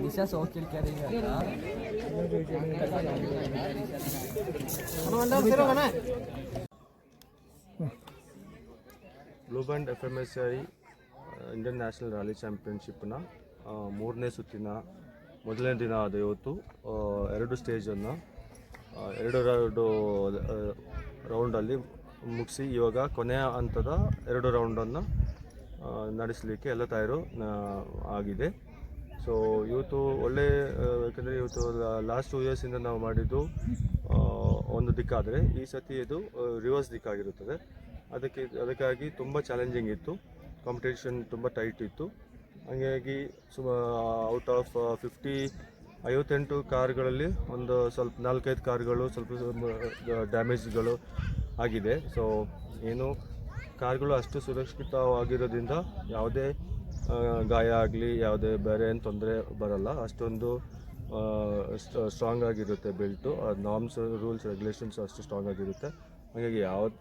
ದಿಶಾ ಸೋಕಿಲ್ blue band FMSI Indian national rally ಚಾಂಪಿಯನ್ಶಿಪ್ನ ಮೂರನೇ ಸುತ್ತಿನ ಮೊದಲನೇ ದಿನ ಆದ ಇವತ್ತು ಎರಡು ಸ್ಟೇಜನ್ನು ಎರಡು ರೌಂಡಲ್ಲಿ ಮುಗಿಸಿ ಇವಾಗ ಕೊನೆಯ ಹಂತದ ಎರಡು ರೌಂಡನ್ನು ನಡೆಸಲಿಕ್ಕೆ ಎಲ್ಲ ತಯಾರು ಆಗಿದೆ. ಸೊ ಇವತ್ತು ಒಳ್ಳೆ, ಯಾಕಂದರೆ ಇವತ್ತು ಲಾಸ್ಟ್ 2 ಇಯರ್ಸಿಂದ ನಾವು ಮಾಡಿದ್ದು ಒಂದು ದಿಕ್ಕಾದರೆ ಈ ಸತಿ ಇದು ರಿವರ್ಸ್ ದಿಕ್ಕಾಗಿರುತ್ತದೆ. ಅದಕ್ಕಾಗಿ ತುಂಬ ಚಾಲೆಂಜಿಂಗ್ ಇತ್ತು, ಕಾಂಪಿಟೇಷನ್ ತುಂಬ ಟೈಟ್ ಇತ್ತು. ಹಾಗಾಗಿ ಔಟ್ ಆಫ್ 58 ಕಾರ್ಗಳಲ್ಲಿ ಒಂದು ಸ್ವಲ್ಪ 4-5 ಕಾರ್ಗಳು ಸ್ವಲ್ಪ ಡ್ಯಾಮೇಜ್ಗಳು ಆಗಿದೆ. ಸೊ ಏನು ಕಾರ್ಗಳು ಅಷ್ಟು ಸುರಕ್ಷಿತವಾಗಿರೋದ್ರಿಂದ ಯಾವುದೇ ಗಾಯ ಆಗಲಿ ಯಾವುದೇ ಬೇರೆ ಏನು ತೊಂದರೆ ಬರಲ್ಲ. ಅಷ್ಟೊಂದು ಸ್ಟ್ರಾಂಗ್ ಆಗಿರುತ್ತೆ ಬೆಲ್ಟು, ನಾರ್ಮ್ಸ್ ರೂಲ್ಸ್ ರೆಗ್ಯುಲೇಷನ್ಸ್ ಅಷ್ಟು ಸ್ಟ್ರಾಂಗ್ ಆಗಿರುತ್ತೆ. ಹಾಗಾಗಿ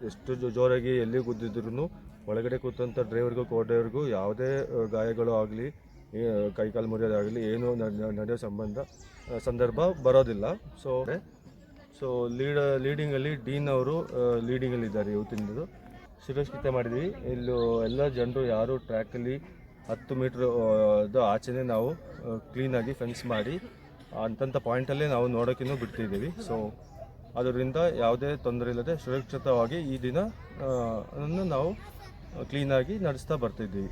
ಎಷ್ಟು ಜೋರಾಗಿ ಎಲ್ಲಿ ಗುದ್ದಿದ್ರೂ ಒಳಗಡೆ ಕೂತಂಥ ಡ್ರೈವರ್ಗೂ ಕೋ-ಡ್ರೈವರ್ಗೂ ಯಾವುದೇ ಗಾಯಗಳು ಆಗಲಿ ಕೈಕಾಲು ಮುರಿಯೋದಾಗಲಿ ಏನೂ ನಡೆಯೋ ಸಂದರ್ಭ ಬರೋದಿಲ್ಲ. ಸೊ ಲೀಡಿಂಗಲ್ಲಿ ಡೀನ್ ಅವರು ಲೀಡಿಂಗಲ್ಲಿದ್ದಾರೆ. ಇವತ್ತಿನದು ಸುರಕ್ಷಿತ ಮಾಡಿದ್ವಿ. ಇಲ್ಲೂ ಎಲ್ಲ ಜನರು ಯಾರು ಟ್ರ್ಯಾಕಲ್ಲಿ 10 ಮೀಟ್ರ್ ಆಚೆನೇ ನಾವು ಕ್ಲೀನಾಗಿ ಫೆನ್ಸ್ ಮಾಡಿ ಅಂಥ ಪಾಯಿಂಟಲ್ಲೇ ನಾವು ನೋಡೋಕ್ಕೂ ಬಿಡ್ತಿದ್ದೀವಿ. ಸೊ ಅದರಿಂದ ಯಾವುದೇ ತೊಂದರೆ ಇಲ್ಲದೆ ಸುರಕ್ಷಿತವಾಗಿ ಈ ದಿನ ನಾವು ಕ್ಲೀನಾಗಿ ನಡೆಸ್ತಾ ಬರ್ತಿದ್ದೀವಿ.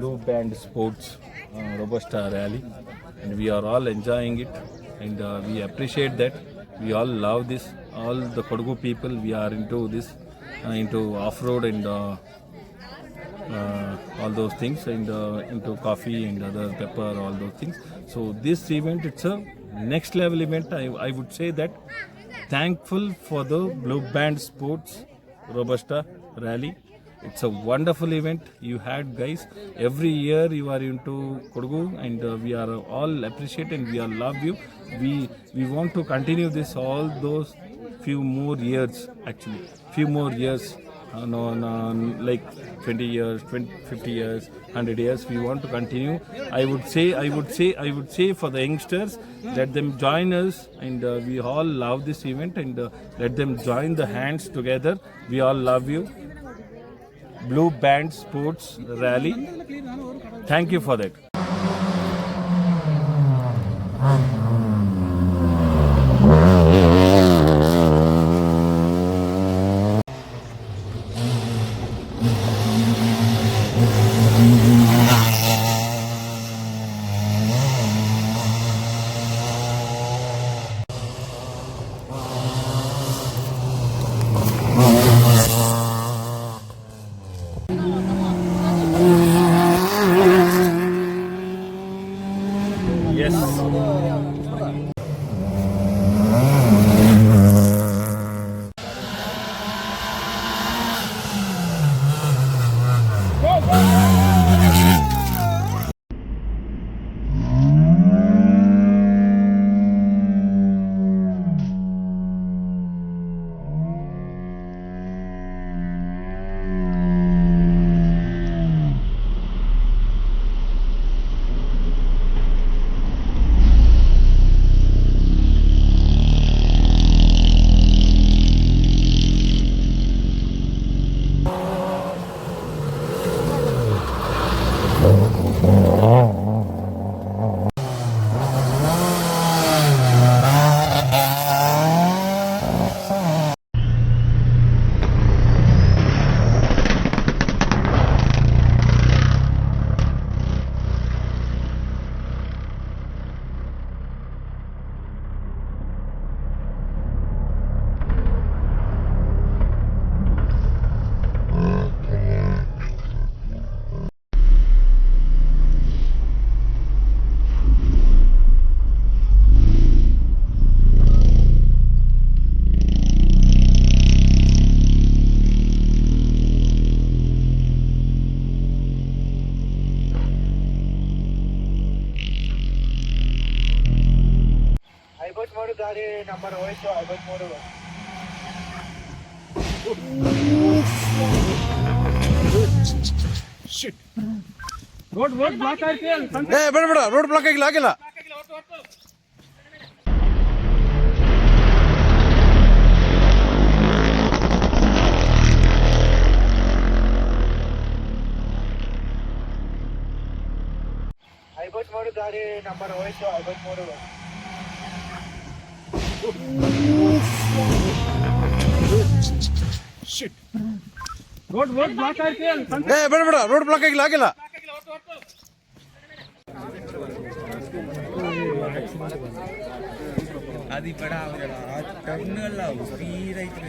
Blue Band Sports Robusta Rally, and we are all enjoying it, and we appreciate that. We all love this. All the Kodagu people, we are into this, into off-road and all those things, and into coffee and other pepper, all those things. So this event, it's a next level event. I would say that thankful for the Blue Band Sports Robusta Rally. It's a wonderful event you had, guys. Every year you are into Kodagu, and we are all appreciate and we all love you. We want to continue this all those few more years, actually few more years, like 20 years, 50 years, 100 years. We want to continue. I would say for the youngsters, let them join us, and we all love this event, and let them join the hands together. We all love you. Blue Band Sports Rally. Thank you for that. ಐವತ್ಮೂರು ಗಾಡಿ number ಹೋಯ್ತು 53. Road block ಆಯ್ತು ಬೇಡ road block ಆಗಿಲ್ಲ ಐವತ್ಮೂರು ಗಾಡಿ number ಹೋಯ್ತು 53. Road block ಆಯ್ತು ಬೇಡ ರೋಡ್ ಬ್ಲಾಕ್ ಆಗಿಲ್ಲ అది పడ టర్న్ అలా స్పీడ్ అయితే